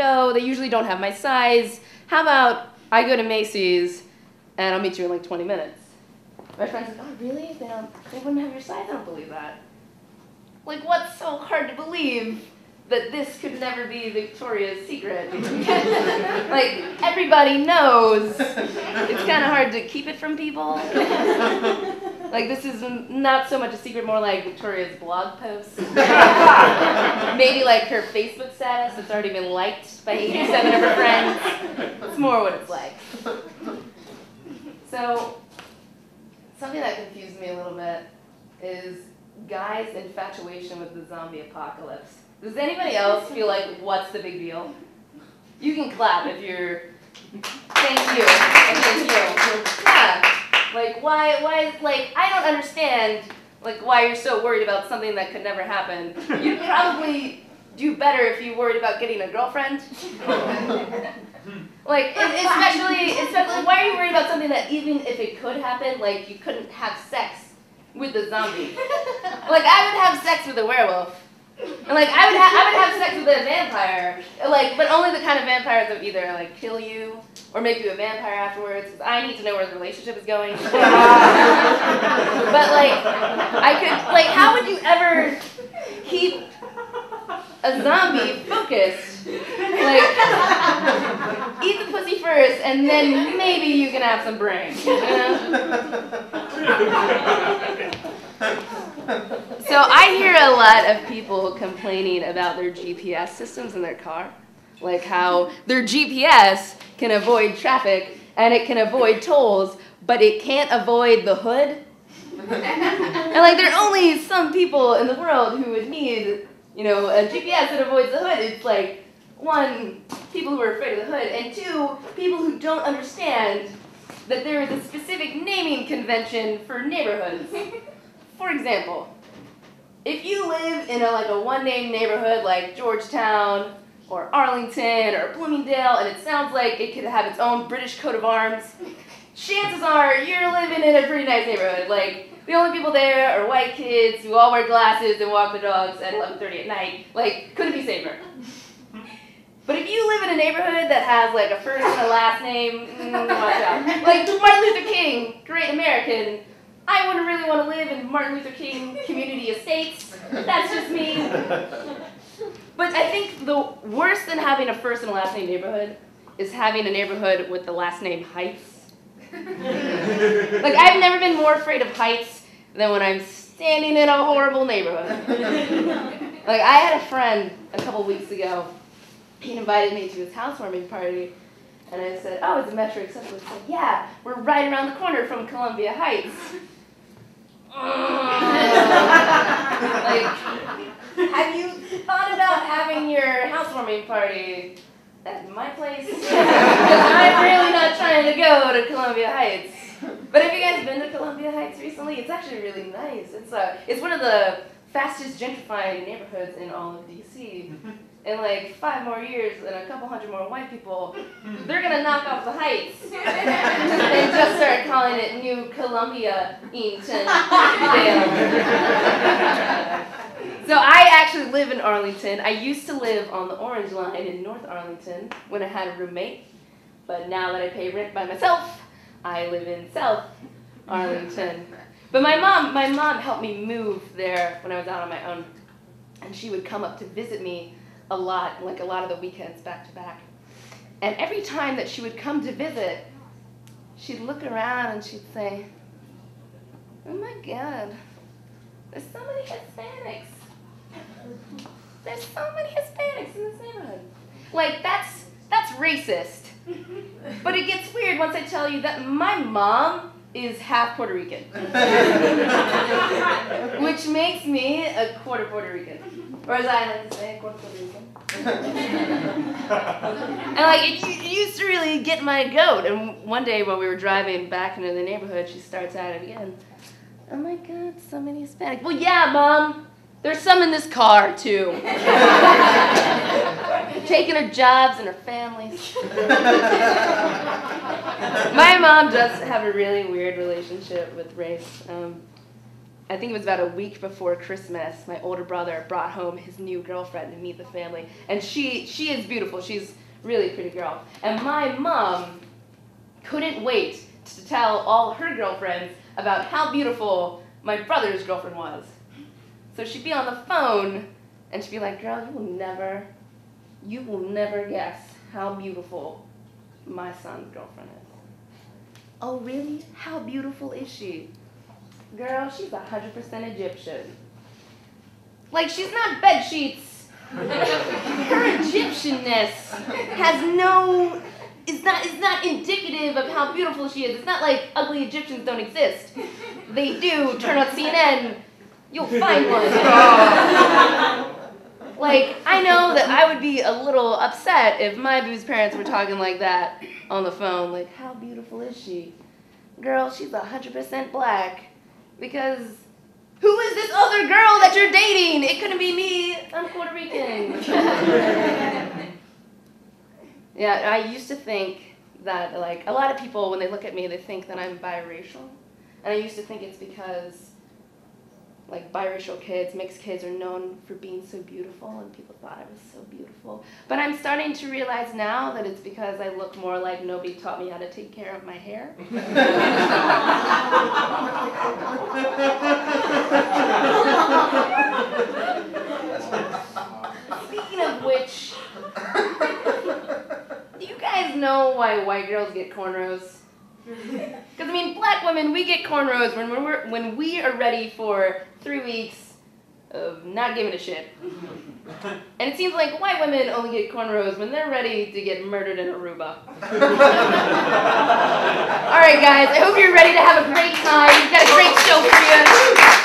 go. They usually don't have my size. How about I go to Macy's and I'll meet you in like 20 minutes? My friend's like, oh, really? They wouldn't have your size? I don't believe that. Like, what's so hard to believe that this could never be Victoria's Secret? Like, everybody knows. It's kind of hard to keep it from people. Like, this is not so much a secret, more like Victoria's blog post. Maybe like her Facebook status that's already been liked by 87 of her friends. It's more what it's like. So, something that confused me a little bit is guys' infatuation with the zombie apocalypse. Does anybody else feel like, what's the big deal? You can clap if you're, thank you, thank you. Yeah, like why, like, I don't understand, like, why you're so worried about something that could never happen. You'd probably do better if you worried about getting a girlfriend. Like, especially, why are you worried about something that even if it could happen, like, you couldn't have sex with the zombie? Like, I would have sex with a werewolf. And like, I would have sex with a vampire. Like, but only the kind of vampires that would either like kill you or make you a vampire afterwards, because I need to know where the relationship is going. But like, I could, like, how would you ever keep a zombie focused? Like, eat the pussy first, and then maybe you can have some brains, you know? So I hear a lot of people complaining about their GPS systems in their car. Like how their GPS can avoid traffic and it can avoid tolls, but it can't avoid the hood. And like, there are only some people in the world who would need, you know, a GPS that avoids the hood. It's like, one, people who are afraid of the hood, and two, people who don't understand that there is a specific naming convention for neighborhoods. For example, if you live in a one-name neighborhood like Georgetown or Arlington or Bloomingdale, and it sounds like it could have its own British coat of arms, chances are you're living in a pretty nice neighborhood. Like, the only people there are white kids who all wear glasses and walk their dogs at 11:30 at night. Like, couldn't be safer. But if you live in a neighborhood that has like a first and a last name, watch out. Like Martin Luther King, great American. I wouldn't really want to live in Martin Luther King community estates. That's just me. But I think the worse than having a first and last name neighborhood is having a neighborhood with the last name Heights. Like, I've never been more afraid of heights than when I'm standing in a horrible neighborhood. Like, I had a friend a couple weeks ago. He invited me to his housewarming party. And I said, oh, it's a Metro accessible. He said, yeah, we're right around the corner from Columbia Heights. Like, have you thought about having your housewarming party at my place? Because I'm really not trying to go to Columbia Heights. But have you guys been to Columbia Heights recently? It's actually really nice. It's one of the fastest gentrifying neighborhoods in all of DC. In like 5 more years and a couple hundred more white people, they're gonna knock off the Heights and just start calling it New Columbia-ington. So I actually live in Arlington. I used to live on the Orange Line in North Arlington when I had a roommate, but now that I pay rent by myself, I live in South Arlington. But my mom helped me move there when I was out on my own, and she would come up to visit me a lot, like a lot of the weekends back to back. And every time that she would come to visit, she'd look around and she'd say, oh my God, there's so many Hispanics. There's so many Hispanics in this neighborhood. Like, that's racist. But it gets weird once I tell you that my mom is half Puerto Rican. Which makes me a quarter Puerto Rican. Or as I like to say, a quarter Puerto Rican. And like, it used to really get my goat. And one day while we were driving back into the neighborhood, she starts at it again. Oh my God, so many Hispanics. Well, yeah, Mom. There's some in this car, too. Taking her jobs and her families. My mom does have a really weird relationship with race. I think it was about a week before Christmas, my older brother brought home his new girlfriend to meet the family. And she is beautiful. She's a really pretty girl. And my mom couldn't wait to tell all her girlfriends about how beautiful my brother's girlfriend was. So she'd be on the phone, and she'd be like, girl, you will never guess how beautiful my son's girlfriend is. Oh, really? How beautiful is she? Girl, she's 100% Egyptian. Like, she's not bed sheets. Her Egyptianness is not indicative of how beautiful she is. It's not like ugly Egyptians don't exist. They do. Turn on CNN, you'll find one. Like, I know that I would be a little upset if my boo's parents were talking like that on the phone. Like, how beautiful is she? Girl, she's 100% black. Because who is this other girl that you're dating? It couldn't be me. I'm Puerto Rican. Yeah, I used to think that, like, a lot of people, when they look at me, they think that I'm biracial. And I used to think it's because, like, biracial kids, mixed kids are known for being so beautiful, and people thought I was so beautiful. But I'm starting to realize now that it's because I look more like nobody taught me how to take care of my hair. Speaking of which, do you guys know why white girls get cornrows? Because, I mean, black women, we get cornrows when we are ready for 3 weeks of not giving a shit. And it seems like white women only get cornrows when they're ready to get murdered in Aruba. All right, guys, I hope you're ready to have a great time. We've got a great show for you.